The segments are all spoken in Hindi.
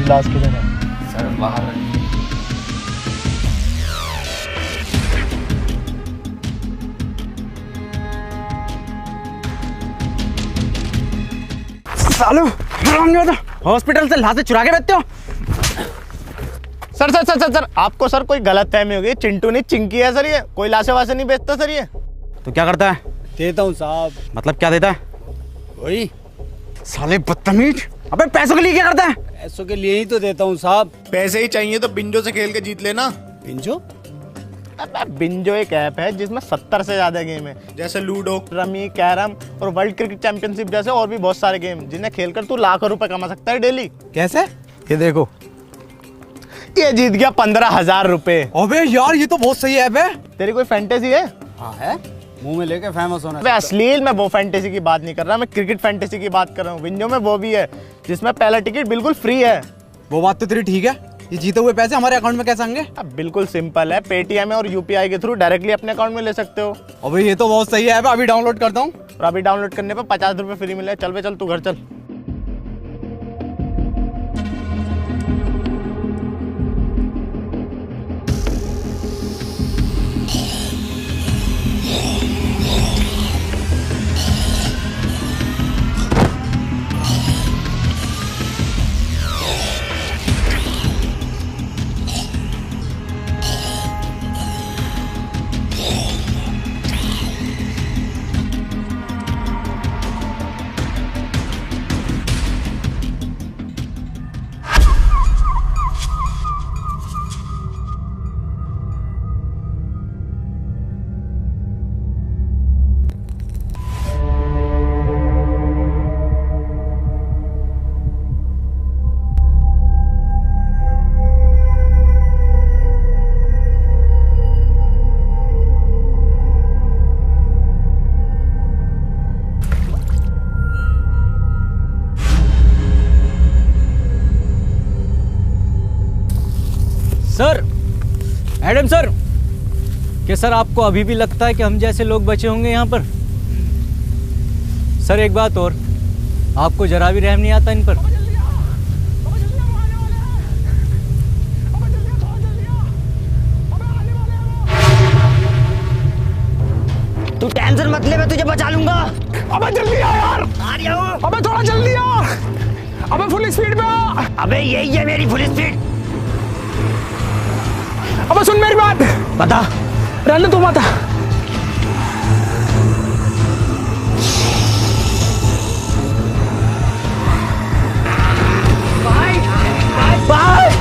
लाश किधर है? सर बाहर है। सालो हॉस्पिटल से लाशें चुरा के बेचते हो? Sir sir sir sir sir आपको सर कोई गलत फहमी होगी। चिंटू नहीं चिंकी है सर, ये कोई लाशें वाशें नहीं बेचता सर ये। तो क्या करता है? देता हूँ साहब। मतलब क्या देता है? वही साले बदतमीज। अबे पैसों के लिए क्या करता है? पैसों के लिए ही तो देता हूँ साहब। पैसे ही चाहिए तो बिंजो से खेल के जीत लेना। बिंजो? बिंजो एक ऐप है जिसमें 70 से ज्यादा गेम है, जैसे लूडो, रमी, कैरम और वर्ल्ड क्रिकेट चैंपियनशिप जैसे और भी बहुत सारे गेम, जिन्हें खेलकर तू लाखों रुपए कमा सकता है डेली। कैसे? ये देखो, ये जीत गया 15,000 रुपए। अबे यार ये तो बहुत सही ऐप है। तेरी कोई फैंटेसी है? हाँ है, मुंह में लेके फेमस होना। मैं अश्लील में वो फैंटेसी की बात नहीं कर रहा, मैं क्रिकेट फैंटेसी की बात कर रहा हूँ। विंजो में वो भी है जिसमें पहला टिकट बिल्कुल फ्री है। वो बात तो तेरी ठीक है। ये जीते हुए पैसे हमारे अकाउंट में कैसे आएंगे? अब बिल्कुल सिंपल है, पेटीएम और यूपीआई के थ्रू डायरेक्टली अपने अकाउंट में ले सकते हो। अबे ये तो बहुत सही ऐप है, अभी डाउनलोड करता हूँ। और अभी डाउनलोड करने पर 50 रुपए फ्री मिले। चल बे चल, तू घर चल। सर, मैडम सर, क्या सर आपको अभी भी लगता है कि हम जैसे लोग बचे होंगे यहाँ पर? सर एक बात और, आपको जरा भी रहम नहीं आता इन पर? तू टेंशन मत ले, मैं तुझे बचा लूंगा। अबे जल्दी आ यार। आ रहा हूँ। अबे थोड़ा जल्दी आ। अबे फुल स्पीड पे आ। अबे यही है मेरी फुल स्पीड। अबे सुन मेरी बात। बता। रहने तू बता। बाय।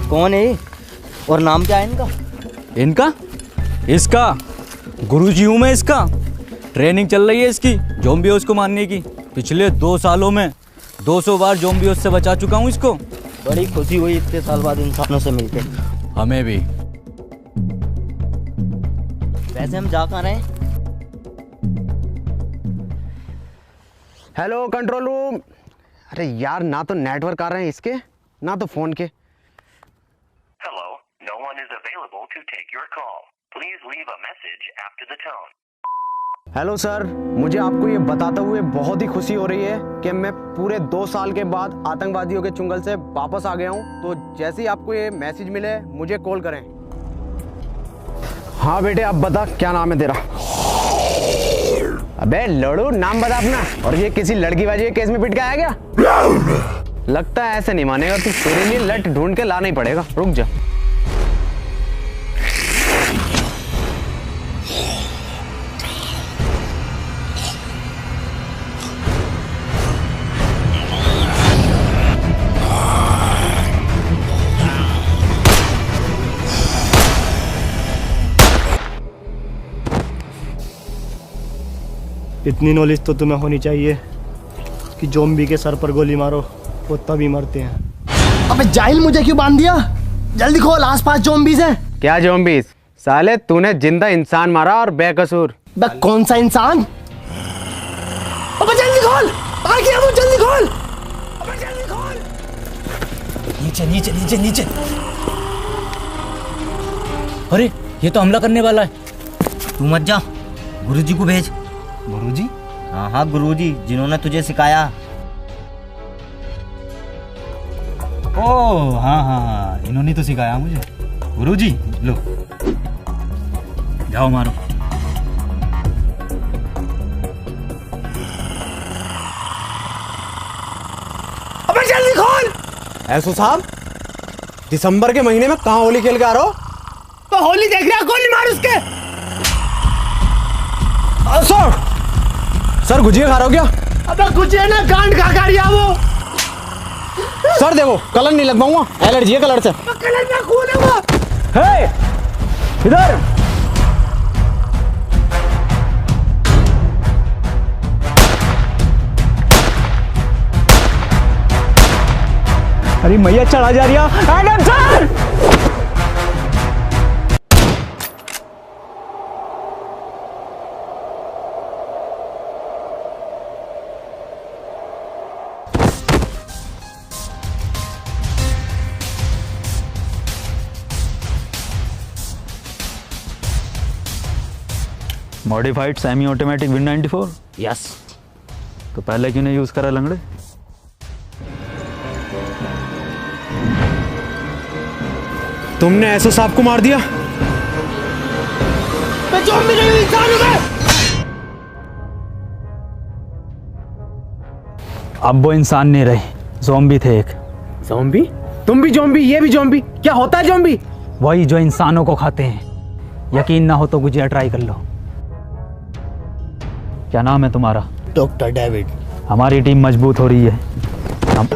कौन है और नाम क्या है इनका? इनका? इसका गुरुजी हूँ मैं इसका। ट्रेनिंग चल रही है इसकी ज़ॉम्बियोस को मारने की। पिछले 2 सालों में 200 बार ज़ॉम्बियोस से बचा चुका हूँ इसको। बड़ी खुशी हुई इतने साल बाद इंसानों से मिलके। हमें भी। वैसे हम जा कहाँ रहे हैं? Hello control room. अरे यार, ना तो नेटवर्क आ रहे हैं इसके, ना तो फोन के। Hello, no one is available to take your call. Please leave a message after the tone. Hello sir, मुझे आपको ये बताते हुए बहुत ही खुशी हो रही है कि मैं पूरे 2 साल के बाद आतंकवादियों के चुंगल से वापस आ गया हूँ। तो जैसे ही आपको ये मैसेज मिले मुझे कॉल करें। हाँ बेटे, अब बता क्या नाम है तेरा? अबे लड़ू, नाम बता अपना। और ये किसी लड़की बाजी के केस में पिट के आया क्या? लगता है ऐसे नहीं मानेगा तू, तेरे लिए लट ढूंढ के लाना ही पड़ेगा। रुक जा। इतनी नॉलेज तो तुम्हें होनी चाहिए कि ज़ॉम्बी के सर पर गोली मारो वो तभी मरते हैं। अबे जाहिल, मुझे क्यों बांध दिया? जल्दी खोल, आसपास ज़ॉम्बीज़ हैं। क्या ज़ॉम्बीज़? साले तूने जिंदा इंसान मारा और बेकसूर। बे कौन सा इंसान? अबे जल्दी खोल, आ गया वो, जल्दी खोल। अबे जल्दी खोल। नीचे नीचे नीचे नीचे। अरे ये तो हमला करने वाला है। तू मत जा, गुरुजी को भेज। गुरुजी? हाँ हाँ, गुरुजी जिन्होंने तुझे सिखाया। ओह हाँ हाँ, इन्होंने तो सिखाया मुझे। गुरुजी लो, जाओ मारो। अबे जल्दी खोल। ऐसो साहब, दिसंबर के महीने में कहाँ होली खेल के आ रहे हो? तो होली देख रहा, गोली मार उसके। सर गुजिया खा रहे हो क्या? अबे गुजिया ना, गांड खा रही वो। सर देखो, कलर नहीं लगवाऊंगा, एलर्जी है कलर से। कलर में खून है वो। हे, इधर। अरे मैया चढ़ा जा रही है। Sir modified semi automatic win 94। Yes. तो पहले क्यों नहीं यूज करा लंगड़े? तुमने ऐसो साहब को मार दिया? मैं ज़ॉम्बी नहीं हूँ, इंसान हूँ मैं। अब वो इंसान नहीं रहे, ज़ॉम्बी थे एक। ज़ॉम्बी? तुम भी ज़ॉम्बी, ये भी ज़ॉम्बी? क्या होता है ज़ॉम्बी? वही जो इंसानों को खाते हैं। यकीन ना हो तो गुजिया ट्राई कर लो। क्या नाम है तुम्हारा? Doctor David. हमारी टीम मजबूत हो रही है, हम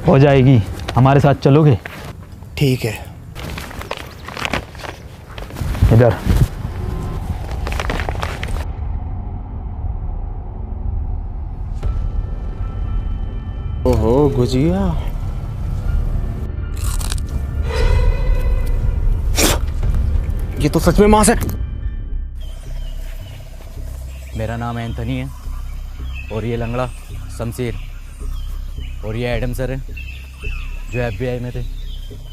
हो जाएगी। हमारे साथ चलोगे? ठीक है। इधर। ओहो गुजिया, ये तो सच में मांस है। मेरा नाम एंथनी है और ये लंगड़ा शमशीर और ये एडम सर है जो FBI में थे।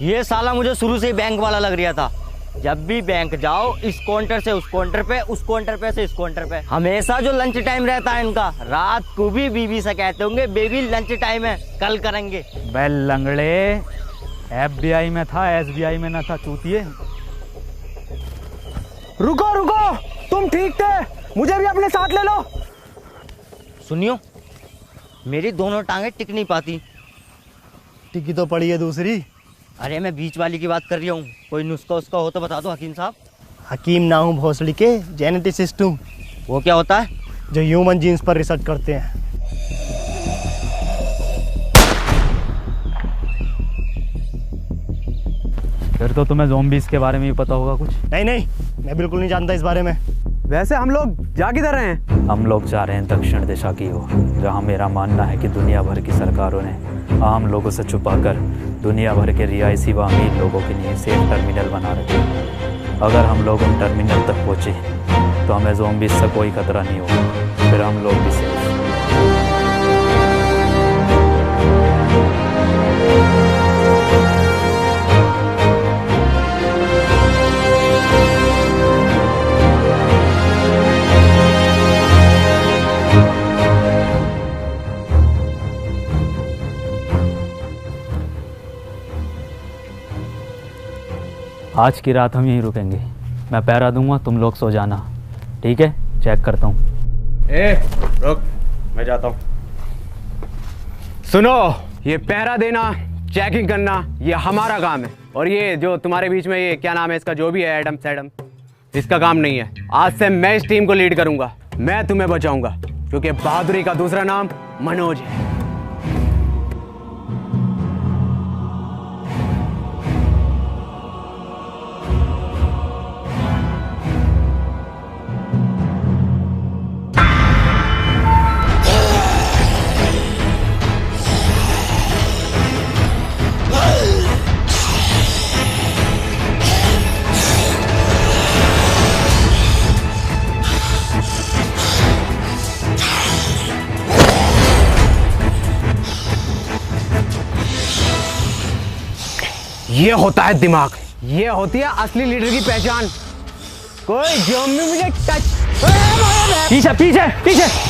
ये साला मुझे शुरू से ही बैंक वाला लग रहा था। जब भी बैंक जाओ, इस काउंटर से उस काउंटर पे, उस काउंटर पे से इस काउंटर पे, हमेशा जो लंच टाइम रहता है इनका, रात को भी बीवी से कहते होंगे बेबी लंच टाइम है, कल करेंगे। बैल लंगड़े, FBI में था, SBI में ना था चूतिए। रुको रुको, तुम ठीक थे, मुझे भी अपने साथ ले लो। सुनियो, मेरी दोनों टांगे टिक नहीं पाती। टिकी तो पड़ी है दूसरी। अरे मैं बीच वाली की बात कर रही हूँ, कोई नुस्खा उसका हो तो बता दो हकीम साहब। हकीम ना हूँ, भोसड़ी के जेनेटिसिस्ट हूँ, वो क्या होता है? जो ह्यूमन जीन्स पर रिसर्च करते हैं। फिर तो तुम्हें ज़ॉम्बीज़ के बारे में भी पता होगा कुछ। नहीं नहीं, मैं बिल्कुल नहीं जानता इस बारे में। वैसे हम लोग जा किधर रहे हैं? हम लोग जा रहे हैं दक्षिण दिशा की ओर, जहाँ मेरा मानना है कि दुनिया भर की सरकारों ने आम लोगों से छुपाकर दुनिया भर के रिहायशी व अमीर लोगों के लिए सेफ टर्मिनल बना रखे हैं। अगर हम लोग उन टर्मिनल तक पहुँचे तो हमें ज़ॉम्बीज़ से कोई खतरा नहीं होगा, फिर हम लोग भी सेफ। आज की रात हम यहीं रुकेंगे। मैं पहरा दूंगा, तुम लोग सो जाना, ठीक है? चेक करता हूँ। ए रुक, मैं जाता हूँ। सुनो, ये पहरा देना, चेकिंग करना, ये हमारा काम है। और ये जो तुम्हारे बीच में ये क्या नाम है इसका, जो भी है एडम सैडम, इसका काम नहीं है। आज से मैं इस टीम को लीड करूंगा, मैं तुम्हें बचाऊंगा, क्योंकि बहादुरी का दूसरा नाम मनोज है। ये होता है दिमाग, ये होती है असली लीडर की पहचान। कोई ज़ॉम्बी मुझे टच, पीछे पीछे पीछे।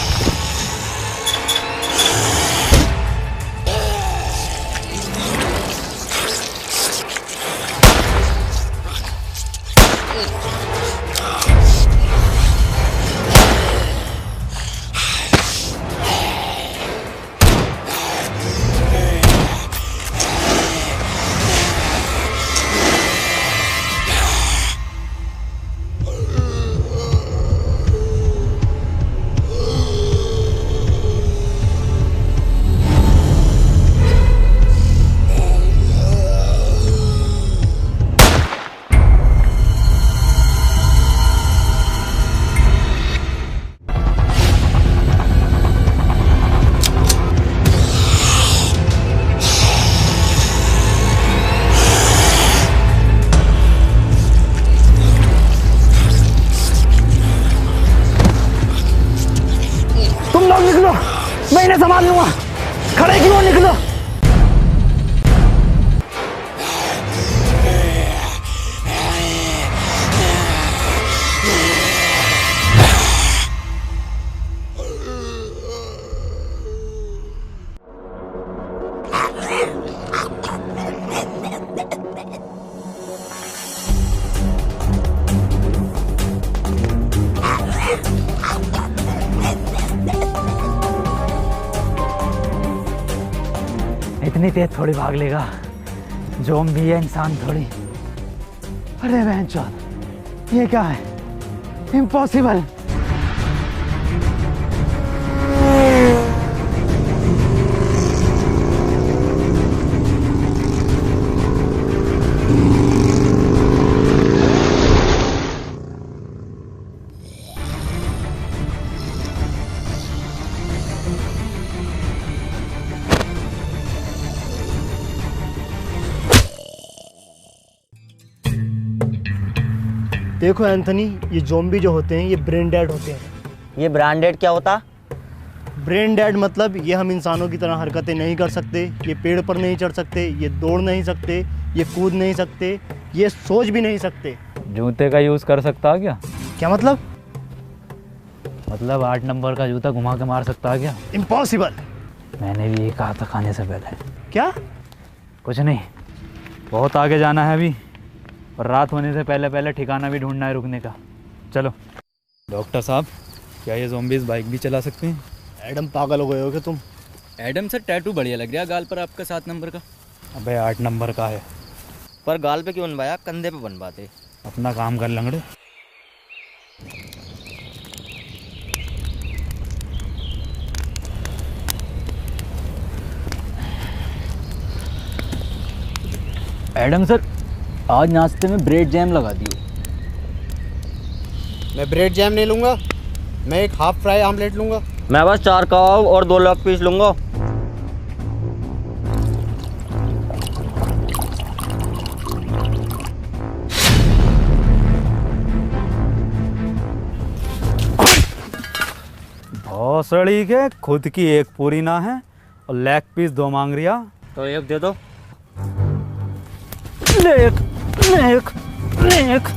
निकलो, मैं इन्हें संभाल लूंगा। खड़े क्यों, निकलो। इतनी तेज थोड़ी भाग लेगा, ज़ॉम्बी है, इंसान थोड़ी। अरे बहनचोद, ये क्या है? इम्पॉसिबल। देखो एंथनी, ये ज़ॉम्बी जो होते हैं ये ब्रेन डेड होते हैं। ये ब्रांडेड क्या होता? ब्रेन डेड मतलब ये हम इंसानों की तरह हरकतें नहीं कर सकते, ये पेड़ पर नहीं चढ़ सकते, ये दौड़ नहीं सकते, ये कूद नहीं सकते, ये सोच भी नहीं सकते। जूते का यूज़ कर सकता क्या? क्या मतलब? मतलब 8 नंबर का जूता घुमा के मार सकता क्या? इम्पॉसिबल। मैंने भी ये कहा था खाने से पहले। क्या? कुछ नहीं, बहुत आगे जाना है अभी, और रात होने से पहले पहले ठिकाना भी ढूंढना है रुकने का। चलो। डॉक्टर साहब, क्या ये ज़ॉम्बीज़ बाइक भी चला सकते हैं? एडम, पागल हो गए हो क्या तुम? एडम सर, टैटू बढ़िया लग रहा है गाल पर आपका 7 नंबर का। अबे 8 नंबर का है। पर गाल पे क्यों बनवाया, कंधे पे बनवाते। अपना काम कर लंगड़े। एडम सर, आज नाश्ते में ब्रेड जैम लगा दियो। मैं ब्रेड जैम नहीं लूँगा, मैं एक हाफ फ्राई आमलेट लूँगा। मैं बस 4 कबाब और 2 लेग पीस लूंगा। भौसड़ी के खुद की एक पूरी ना है और लेग पीस 2 मांग रिया। तो एक दे दो। Lake lake lake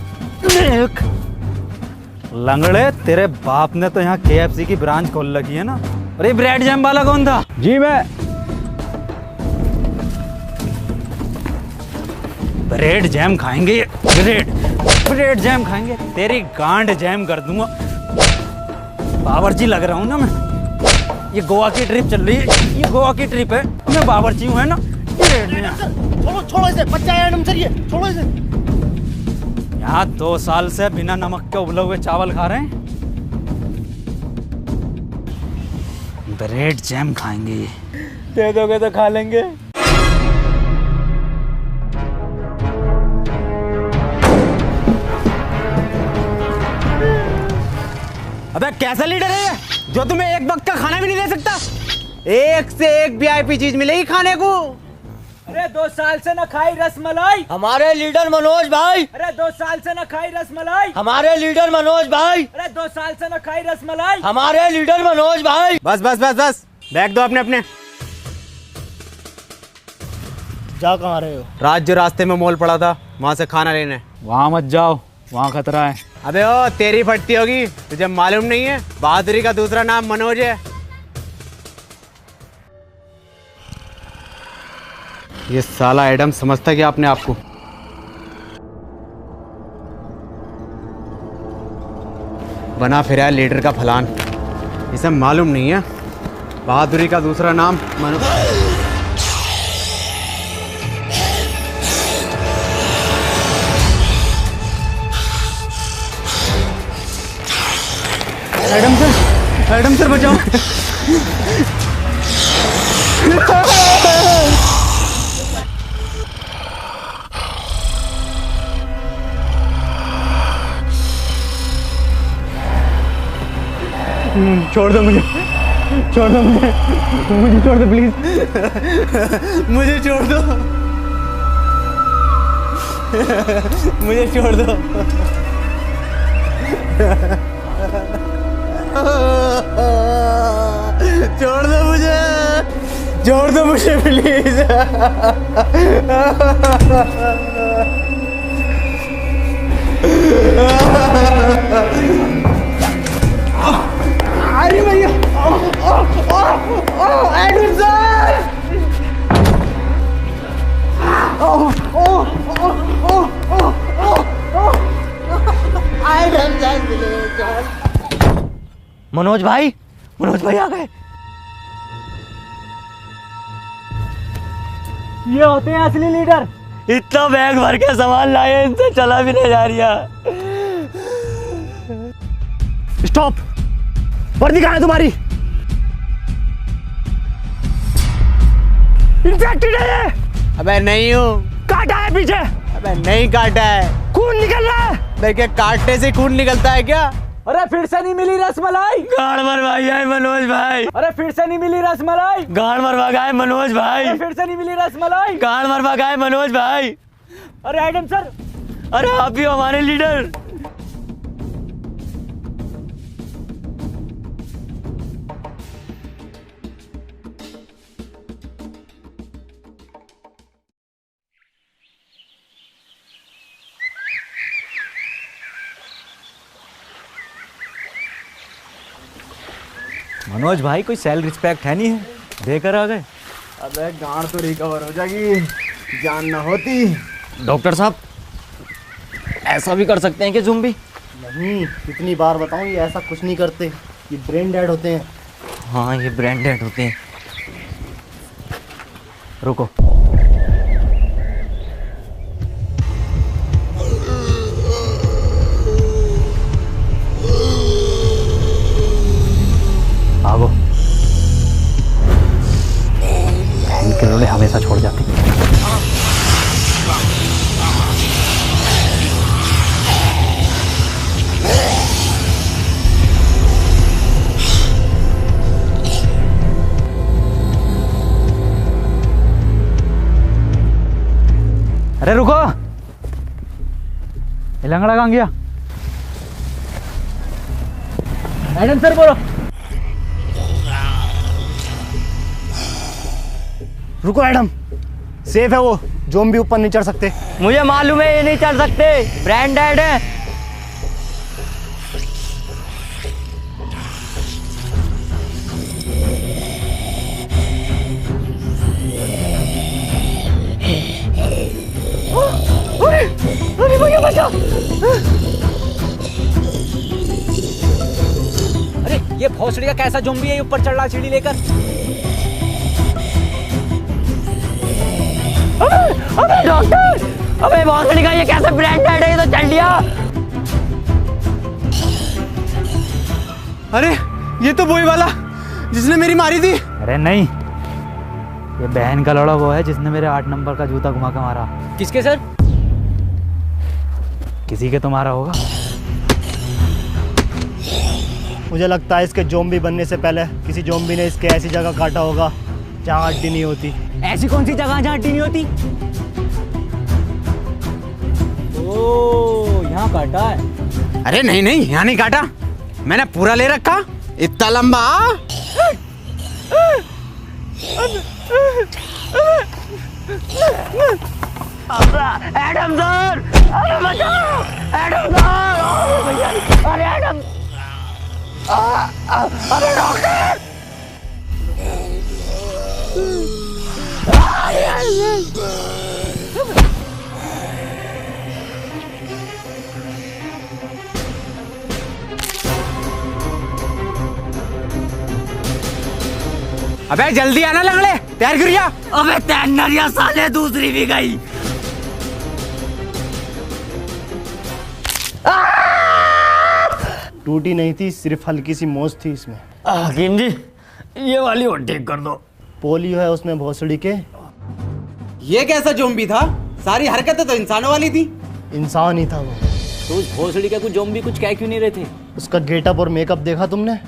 lake. लंगड़े, तेरे बाप ने तो यहाँ KFC की ब्रांच खोल रखी है ना? अरे ब्रेड जैम वाला कौन था? जी मैं। ब्रेड जैम खाएंगे, ब्रेड जैम खाएंगे, तेरी गांड जैम कर दूंगा। बावर्ची लग रहा हूँ ना मैं। ये गोवा की ट्रिप चल रही है, ये गोवा की ट्रिप है, मैं बावर्ची हूँ, है ना। छोड़ो इसे, बच्चा है एडम सर, ये छोड़ो इसे। यहाँ 2 साल से बिना नमक के उबले हुए चावल खा रहे हैं। ब्रेड जैम खाएंगे, दे दोगे तो खा लेंगे। अबे कैसा लीडर है ये, जो तुम्हें एक वक्त का खाना भी नहीं दे सकता? एक से एक वीआईपी चीज मिलेगी खाने को। अरे 2 साल से न खाई रसमलाई। हमारे लीडर मनोज भाई। अरे 2 साल से न खाई रसमलाई। हमारे लीडर मनोज भाई। अरे 2 साल से न खाई रसमलाई। हमारे लीडर मनोज भाई। बस बस बस बस, बैग दो अपने अपने। जा कहाँ रहे हो? जो रास्ते में मॉल पड़ा था, वहां से खाना लेने। वहाँ मत जाओ, वहाँ खतरा है। अबे ओ तेरी फटती होगी, तुझे मालूम नहीं है बहादुरी का दूसरा नाम मनोज है। ये साला एडम समझता क्या अपने आप को? बना फिरा लीडर का फलान, इसे मालूम नहीं है बहादुरी का दूसरा नाम मनोज। एडम सर बचाओ। छोड़ दो मुझे, छोड़ दो मुझे, मुझे छोड़ दो प्लीज, मुझे छोड़ दो, मुझे छोड़ दो। छोड़ दो मुझे, छोड़ दो मुझे प्लीज। अरे भैया, एडम सर, मनोज भाई, मनोज भाई आ गए। ये होते हैं असली लीडर। इतना बैग भर के सामान लाए, इनसे चला भी नहीं जा रहा। स्टॉप, वर्दी कहाँ है तुम्हारी? इन्फेक्टेड है ये। अबे नहीं हूँ। काटा है पीछे? अबे नहीं काटा है। खून निकल रहा है। देखिए काटने से खून निकलता है क्या? अरे फिर से नहीं मिली रसमलाई। गाड़ मरवा गया है मनोज भाई। अरे फिर से नहीं मिली रसमलाई। गाड़ मरवा गया है मनोज भाई। अरे फिर से नहीं मिली रसमलाई। गाड़ मरवा गया है मनोज भाई। अरे एडम सर, अरे आप भी हो हमारे लीडर। मनोज भाई कोई सेल्फ रिस्पेक्ट है नहीं है, देकर आ गए। अबे गांड तो रिकवर हो जाएगी, जान ना होती। डॉक्टर साहब, ऐसा भी कर सकते हैं कि ज़ुम्बी? नहीं, कितनी बार बताऊं, ये ऐसा कुछ नहीं करते, ये ब्रेन डेड होते हैं। हाँ, ये ब्रेन डेड होते हैं। रुको, भागो, इनके लोड़े हमेशा छोड़ जाते हैं। अरे रुको, ये लंगड़ा कहाँ गया? एडम सर बोलो। रुको एडम, सेफ है वो, ज़ॉम्बी ऊपर नहीं चढ़ सकते। मुझे मालूम है ये नहीं चढ़ सकते, ब्रेन डेड है। अरे भैया बचा। अरे ये भोसड़ी का कैसा ज़ॉम्बी है, ऊपर चढ़ रहा सीढ़ी लेकर। अबे डॉक्टर, अबे भोसड़ी का ये कैसे ब्रांडेड है, ये तो चल दिया। अरे ये तो वही वाला जिसने मेरी मारी थी। अरे नहीं, ये बहन का लड़ा वो है जिसने मेरे 8 नंबर का जूता घुमा के मारा। किसके सर? किसी के तो मारा होगा। मुझे लगता है इसके ज़ॉम्बी बनने से पहले किसी ज़ॉम्बी ने इसके ऐसी जगह काटा होगा जहाँ हड्डी नहीं होती। ऐसी कौन सी जगह जहाँ हड्डी नहीं होती? ओ, यहाँ काटा है। अरे नहीं नहीं, यहाँ नहीं काटा, मैंने पूरा ले रखा, इतना लंबा। एडम सर, अरे बचाओ, एडम सर, अरे एडम, अरे डॉक्टर। अबे जल्दी आना लंगड़े, तैयार करिया। अबे तैयारियां साले दूसरी भी गई। टूटी नहीं थी, सिर्फ हल्की सी मोच थी इसमें। हकीम जी, ये वाली और ठीक कर दो। पोलियो है उसमें भोसड़ी के। ये कैसा ज़ॉम्बी था? सारी हरकतें तो इंसानों वाली थी। इंसान ही था वो। तो उस भोसड़ी का कुछ ज़ॉम्बी कुछ कह क्यों नहीं रहे थे? उसका गेटअप और मेकअप देखा तुमने?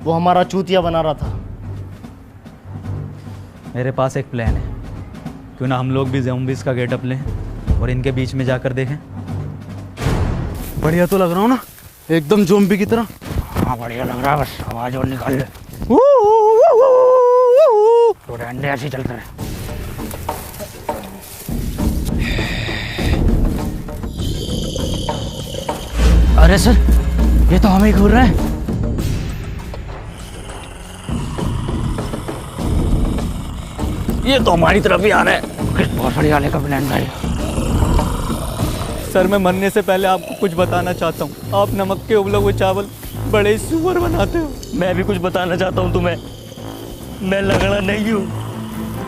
वो हमारा चूतिया बना रहा था। मेरे पास एक प्लान है, क्यों ना हम लोग भी ज़ॉम्बीज़ का गेटअप लें और इनके बीच में जाकर देखें। बढ़िया तो लग रहा हूँ ना, एकदम ज़ॉम्बी की तरह। हाँ बढ़िया लग रहा है, बस आवाज और निकाल ले। तो डंडे ऐसे चलते रहे। अरे सर, ये तो हमें घूर रहे हैं। ये तो हमारी तरफ ही आ रहा है। किस भोसड़ी वाले का प्लान भाई? सर मैं मरने से पहले आपको कुछ बताना चाहता हूँ। आप नमक के उबले हुए चावल बड़े सुअर बनाते हो। मैं भी कुछ बताना चाहता हूँ तुम्हें। मैं लंगड़ा नहीं हूँ,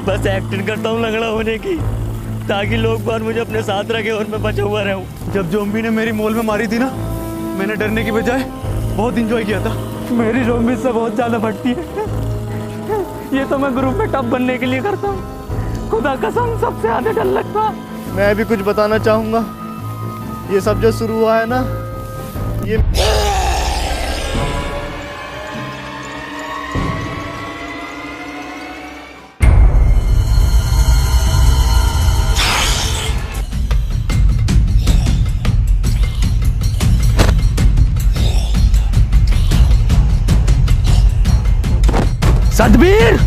बस एक्टिंग करता हूँ लंगड़ा होने की, ताकि लोग बार मुझे अपने साथ रखे और मैं बचा हुआ रहूँ। जब ज़ॉम्बी ने मेरी मोल में मारी थी ना, मैंने डरने की बजाय बहुत इंजॉय किया था। मेरी ज़ॉम्बी से बहुत ज़्यादा बढ़ती है। ये तो मैं ग्रुप में टॉप बनने के लिए करता हूँ। खुदा कसम सबसे ज़्यादा डर लगता। मैं भी कुछ बताना चाहूँगा। ये सब जो शुरू हुआ है ना, ये सतबीर,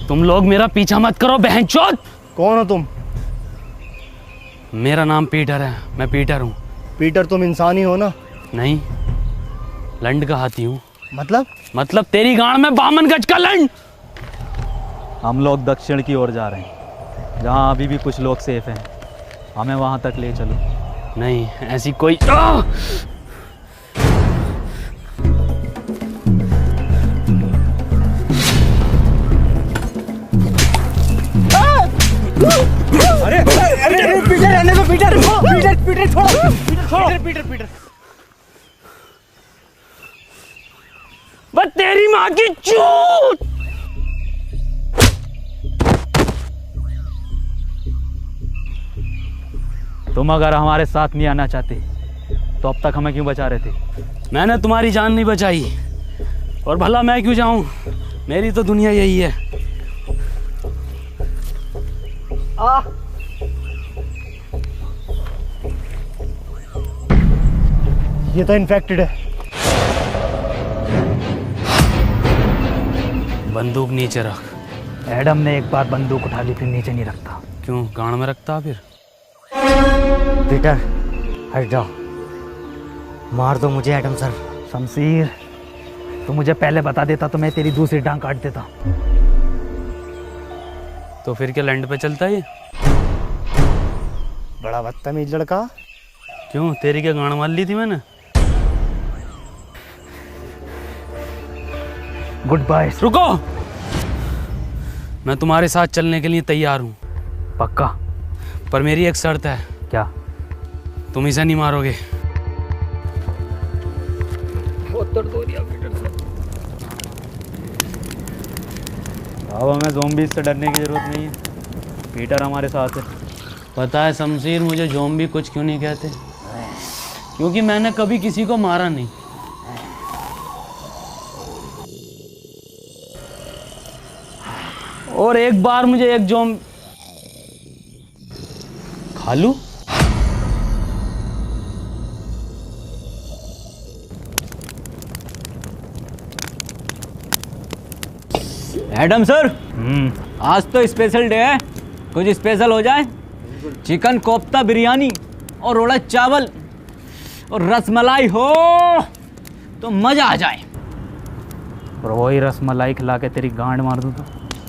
तुम लोग मेरा पीछा मत करो बहनचोद। कौन हो तुम? मेरा नाम पीटर है, मैं पीटर हूँ। पीटर तुम इंसान ही हो ना? नहीं, लंड का हाथी हूँ। मतलब तेरी गांड में 52 गज का लंड। हम लोग दक्षिण की ओर जा रहे हैं, जहाँ अभी भी कुछ लोग सेफ हैं। हमें वहाँ तक ले चलो। नहीं, ऐसी कोई अरे अरे पीटर रहने दो, पीटर पीटर पीटर छोड़ो, पीटर पीटर। बस तेरी माँ की चूत। तुम अगर हमारे साथ नहीं आना चाहते तो अब तक हमें क्यों बचा रहे थे? मैंने तुम्हारी जान नहीं बचाई, और भला मैं क्यों जाऊं? मेरी तो दुनिया यही है। ये तो इन्फेक्टेड है। बंदूक नीचे रख। एडम ने एक बार बंदूक उठा ली फिर नीचे नहीं रखता। क्यों गांड में रखता फिर? पीटर हट जाओ, मार दो मुझे एडम सर। शमशीर तू मुझे पहले बता देता तो मैं तेरी दूसरी टांग काट देता। तो फिर क्या लैंड पे चलता है ये? बड़ा बदतमीज लड़का। क्यों तेरी क्या गांड मार ली थी मैंने? Goodbye. रुको, मैं तुम्हारे साथ चलने के लिए तैयार हूँ। पक्का? पर मेरी एक शर्त है। क्या? तुम इसे नहीं मारोगे। अब हमें ज़ॉम्बीज़ से डरने की ज़रूरत नहीं है, पीटर हमारे साथ है। पता है शमशीर, मुझे ज़ॉम्बी कुछ क्यों नहीं कहते? क्योंकि मैंने कभी किसी को मारा नहीं। और एक बार मुझे एक खालू एडम सर, आज तो स्पेशल डे है, कुछ स्पेशल हो जाए। चिकन कोफ्ता बिरयानी और रोड़ा चावल और रसमलाई हो तो मज़ा आ जाए। और वही रसमलाई खिला के तेरी गांड मार दूँ तो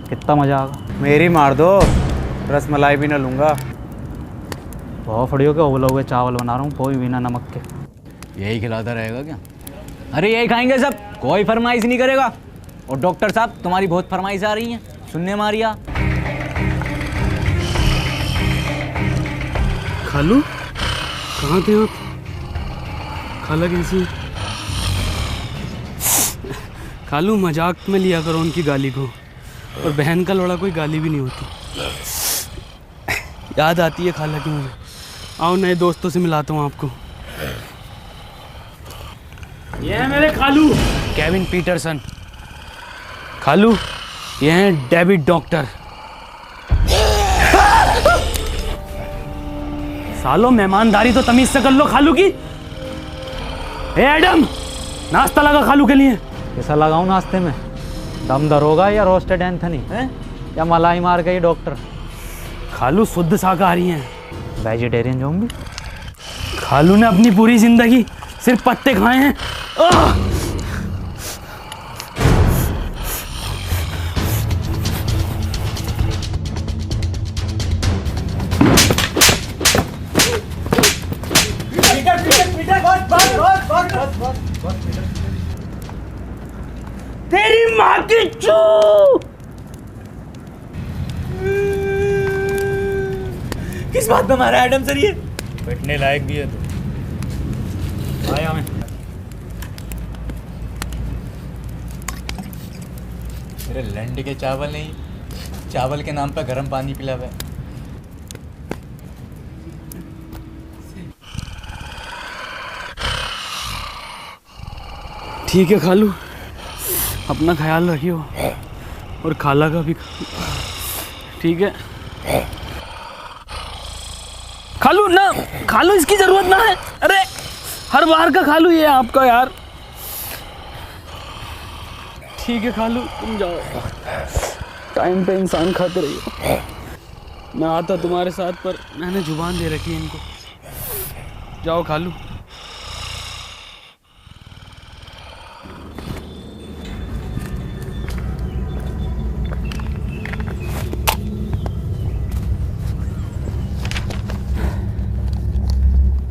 कितना मज़ा आएगा। मेरी मार दो, रसमलाई भी ना लूँगा। बहुत फड़ियों के उबले हुए चावल बना रहा हूँ, कोई बिना नमक के। यही खिलाता रहेगा क्या? अरे यही खाएंगे सब, कोई फरमाइश नहीं करेगा। और डॉक्टर साहब, तुम्हारी बहुत फरमाइश आ रही हैं, सुनने मारिया। खालू कहाँ थे आप? खाला कैसी है? खालू मजाक में लिया करो उनकी गाली को, और बहन का लोड़ा कोई गाली भी नहीं होती। याद आती है खाला की मुझे। आओ नए दोस्तों से मिलाता हूँ आपको। ये है मेरे खालू केविन पीटरसन। खालू ये हैं डेविड डॉक्टर। सालो मेहमानदारी तो तमीज से कर लो खालू की। ए एडम, नाश्ता लगा खालू के लिए। कैसा लगाऊं नाश्ते में? दम दरोगा या रोस्टेड एंथनी है या मलाई मार गई डॉक्टर? खालू शुद्ध शाकाहारी हैं। Vegetarian zombie. खालू ने अपनी पूरी जिंदगी सिर्फ पत्ते खाए हैं। तेरी माँ की चू। किस बात पे मारा एडम सर ये? बैठने लायक भी है तो आया मैं। मेरे लंड के चावल नहीं, चावल के नाम पे गर्म पानी पिलावे। ठीक है खालू, अपना ख्याल रखियो और खाला का भी। ठीक है खालू ना, खालू इसकी जरूरत ना है। अरे हर बार का खालू ये आपका यार। ठीक है खालू, तुम जाओ, टाइम पे इंसान खाते रहिए। मैं आता तुम्हारे साथ, पर मैंने जुबान दे रखी है इनको। जाओ खालू।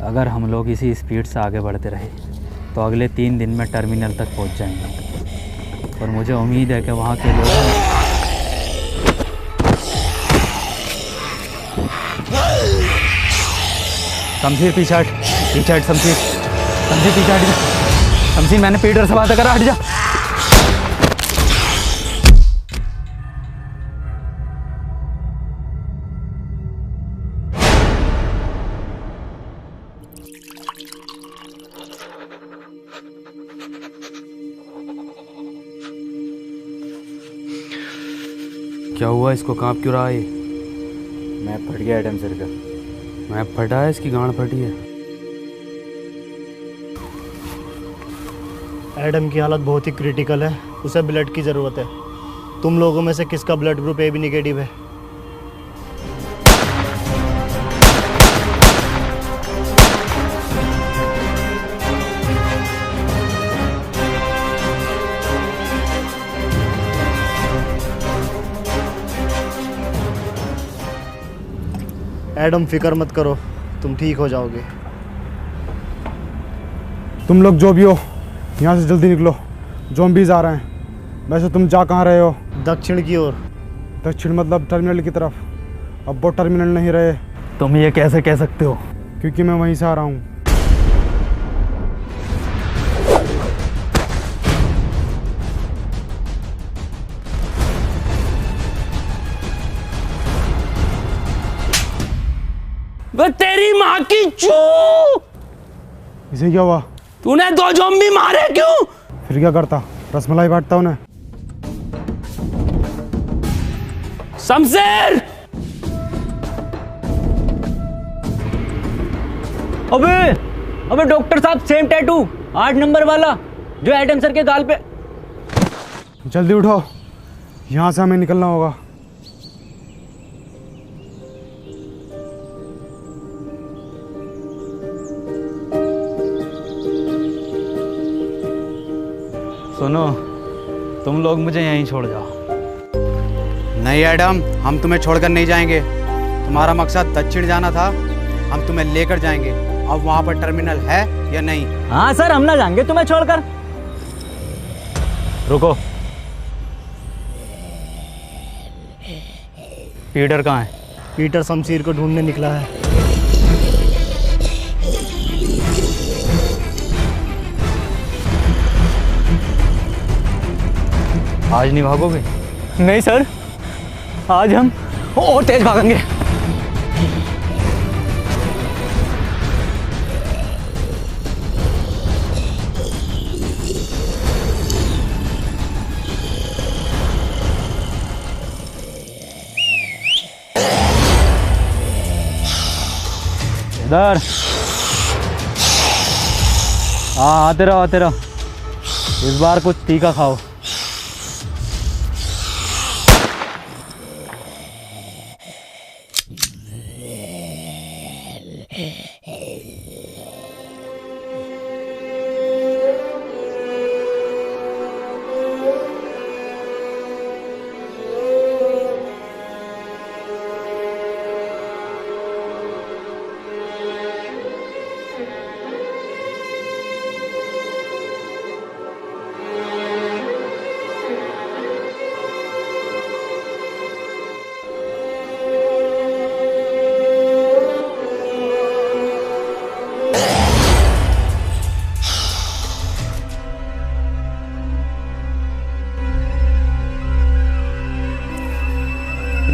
अगर हम लोग इसी स्पीड से आगे बढ़ते रहे तो अगले 3 दिन में टर्मिनल तक पहुंच जाएंगे। और मुझे उम्मीद है कि वहाँ के लोग शमशीर पीछे हट, शमशीर पीछे हट। शमशीर मैंने पीटर से बात करा, हट जा। क्या हुआ, इसको कांप क्यों रहा है? मैं फट गया एडम सर का। मैं फटा है, इसकी गांड फटी है। एडम की हालत बहुत ही क्रिटिकल है, उसे ब्लड की ज़रूरत है। तुम लोगों में से किसका ब्लड ग्रुप AB नेगेटिव है? एडम, फिक्र मत करो, तुम ठीक हो जाओगे। तुम लोग जो भी हो यहाँ से जल्दी निकलो, ज़ॉम्बीज़ आ रहे हैं। वैसे तुम जा कहाँ रहे हो? दक्षिण की ओर। दक्षिण मतलब टर्मिनल की तरफ। अब वो टर्मिनल नहीं रहे। तुम ये कैसे कह सकते हो? क्योंकि मैं वहीं से आ रहा हूँ। वो तेरी माँ की चू! इसे क्या हुआ? तूने 2 ज़ॉम्बी मारे क्यों? फिर क्या करता? रसमलाई बांटता उन्हें। शमशेर! अबे डॉक्टर साहब, सेम टैटू 8 नंबर वाला जो एडम सर के गाल पे। जल्दी उठो, यहाँ से हमें निकलना होगा। सुनो, तुम लोग मुझे यहीं छोड़ जाओ। नहीं एडम, हम तुम्हें छोड़कर नहीं जाएंगे। तुम्हारा मकसद दक्षिण जाना था, हम तुम्हें लेकर जाएंगे। अब वहाँ पर टर्मिनल है या नहीं? हाँ सर, हम ना जाएंगे तुम्हें छोड़कर। रुको, पीटर कहाँ है? पीटर शमशीर को ढूंढने निकला है। आज नहीं भागोगे? नहीं सर, आज हम और तेज भागेंगे। इधर आते रहो, आते रहो। इस बार कुछ तीखा खाओ।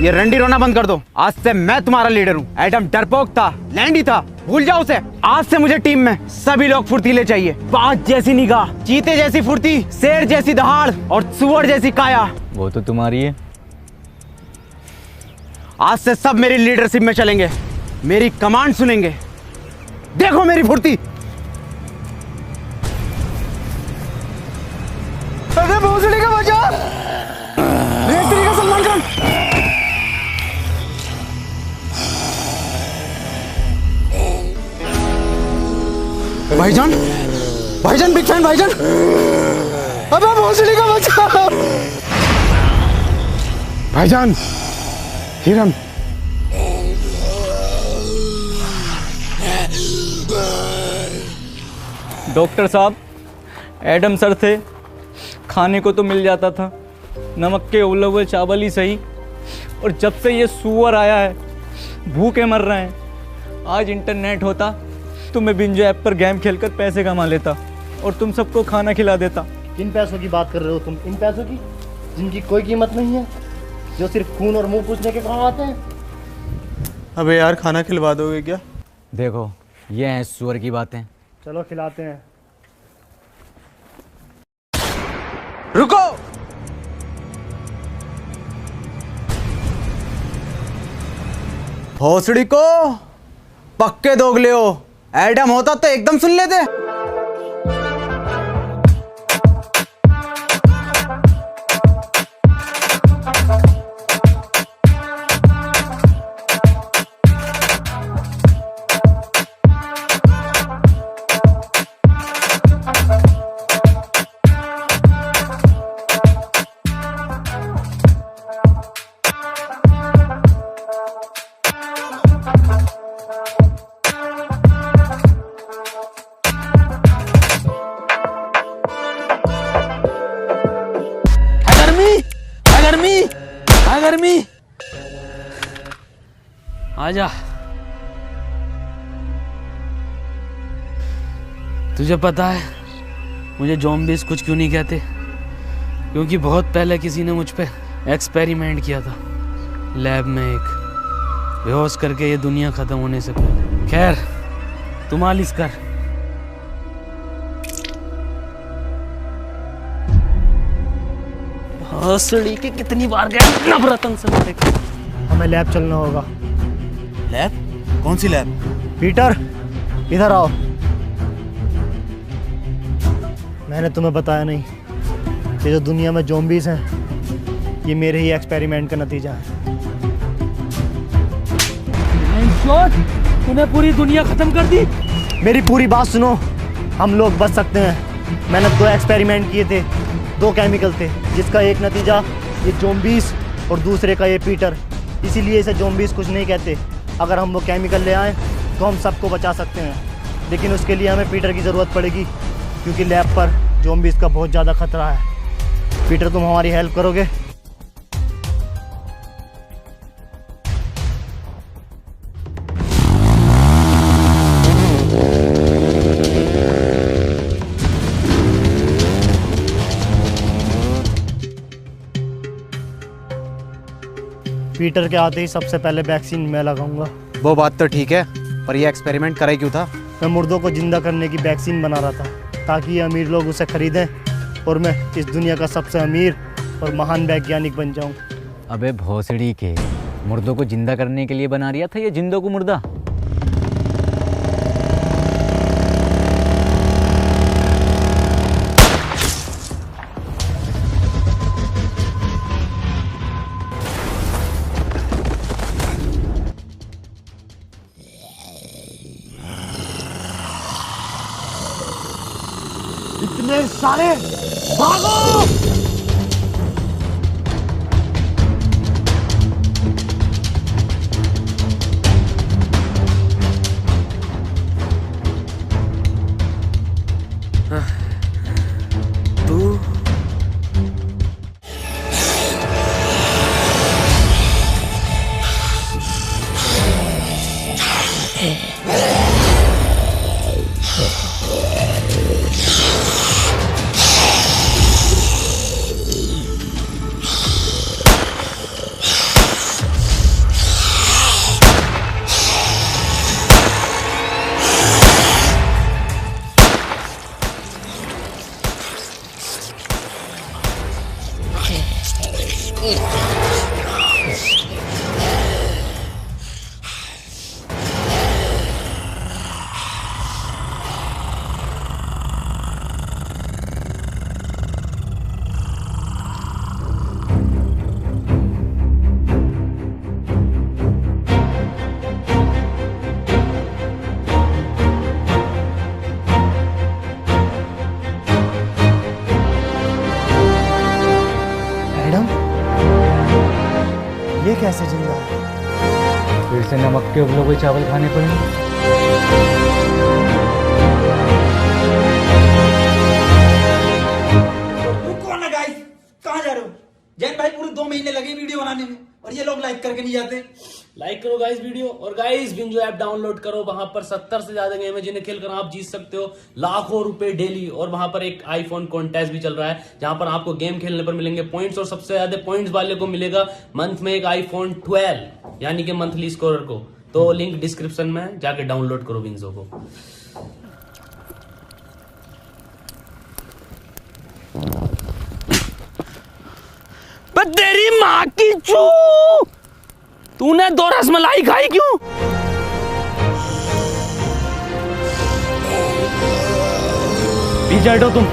ये रंडी रोना बंद कर दो। आज से मैं तुम्हारा लीडर हूँ। एडम डरपोक था, लैंडी था, भूल जाओ उसे। आज से मुझे टीम में सभी लोग फुर्तीले चाहिए। बाज जैसी निगाह, चीते जैसी फुर्ती, शेर जैसी दहाड़ और सुअर जैसी काया। वो तो तुम्हारी है। आज से सब मेरी लीडरशिप में चलेंगे, मेरी कमांड सुनेंगे। देखो मेरी फुर्ती। अरे भोसड़ी का बचा, रेतरी का सलमान खान। भाईजान, भाईजान बिग फैन भाईजान। अबे भोसड़ी का बचा। भाईजान, हिरन। डॉक्टर साहब, एडम सर थे, खाने को तो मिल जाता था, नमक के उबले हुए चावल ही सही। और जब से ये सुअर आया है, भूखे मर रहे हैं। आज इंटरनेट होता तो मैं बिंजो ऐप पर गेम खेलकर पैसे कमा लेता और तुम सबको खाना खिला देता। किन पैसों की बात कर रहे हो तुम? इन पैसों की जिनकी कोई कीमत नहीं है, जो सिर्फ खून और मुंह पूछने के काम आते हैं। अबे यार, खाना खिलवा दोगे क्या? देखो, ये हैं सुअर की बातें। चलो खिलाते हैं। रुको, भोसड़ी को पक्के दोगले हो। एडम होता तो एकदम सुन लेते। गर्मी, आजा। तुझे पता है मुझे ज़ॉम्बीज़ कुछ क्यों नहीं कहते? क्योंकि बहुत पहले किसी ने मुझ पे एक्सपेरिमेंट किया था लैब में, एक बेहोश करके ये दुनिया ख़त्म होने से पहले। खैर तू मालिश कर। हंसड़ी के कितनी बार गए नवरत्न से मेरे को। हमें लैब चलना होगा। लैब? कौन सी लैब? पीटर इधर आओ। मैंने तुम्हें बताया नहीं, ये जो दुनिया में ज़ॉम्बीज़ हैं ये मेरे ही एक्सपेरिमेंट का नतीजा है। तूने पूरी दुनिया खत्म कर दी। मेरी पूरी बात सुनो, हम लोग बच सकते हैं। मैंने 2 एक्सपेरिमेंट किए थे, 2 केमिकल थे, जिसका एक नतीजा ये ज़ॉम्बीज़ और दूसरे का ये पीटर। इसीलिए इसे ज़ॉम्बीज़ कुछ नहीं कहते। अगर हम वो केमिकल ले आएँ तो हम सबको बचा सकते हैं, लेकिन उसके लिए हमें पीटर की ज़रूरत पड़ेगी, क्योंकि लैब पर ज़ॉम्बीज़ का बहुत ज़्यादा खतरा है। पीटर तुम हमारी हेल्प करोगे? पीटर के आते ही सबसे पहले वैक्सीन मैं लगाऊंगा। वो बात तो ठीक है, पर ये एक्सपेरिमेंट करे क्यों था? मैं मुर्दों को जिंदा करने की वैक्सीन बना रहा था, ताकि ये अमीर लोग उसे खरीदें और मैं इस दुनिया का सबसे अमीर और महान वैज्ञानिक बन जाऊं। अबे भोसड़ी के, मुर्दों को जिंदा करने के लिए बना रिया था ये जिंदों को मुर्दा? इतने सारे, भागो! तू ये कैसे जिंदा है? फिर से नमक के उबले हुए चावल खाने पड़ेंगे। कौन है गाइस? कहाँ जा रहे हो? जैन भाई पूरे 2 महीने लगे वीडियो बनाने में और ये लोग लाइक करके नहीं जाते। लाइक करो गाइस वीडियो, और गाइस बिंजो ऐप डाउनलोड करो। वहां पर 70 से ज्यादा गेम है जिन्हें खेलकर आप जीत सकते हो लाखों रुपए डेली। और वहां पर एक आईफोन कॉन्टेस्ट भी चल रहा है, जहां पर आपको गेम खेलने पर मिलेंगे पॉइंट्स, और सबसे ज्यादा पॉइंट्स वाले को मिलेगा मंथ में एक आईफोन 12, यानी कि मंथली स्कोरर को। तो लिंक डिस्क्रिप्शन में जाके डाउनलोड करो बिंजो को। तेरी माँ की चू, तूने 2 रसमलाई खाई क्यों? पीछे हटो तुम।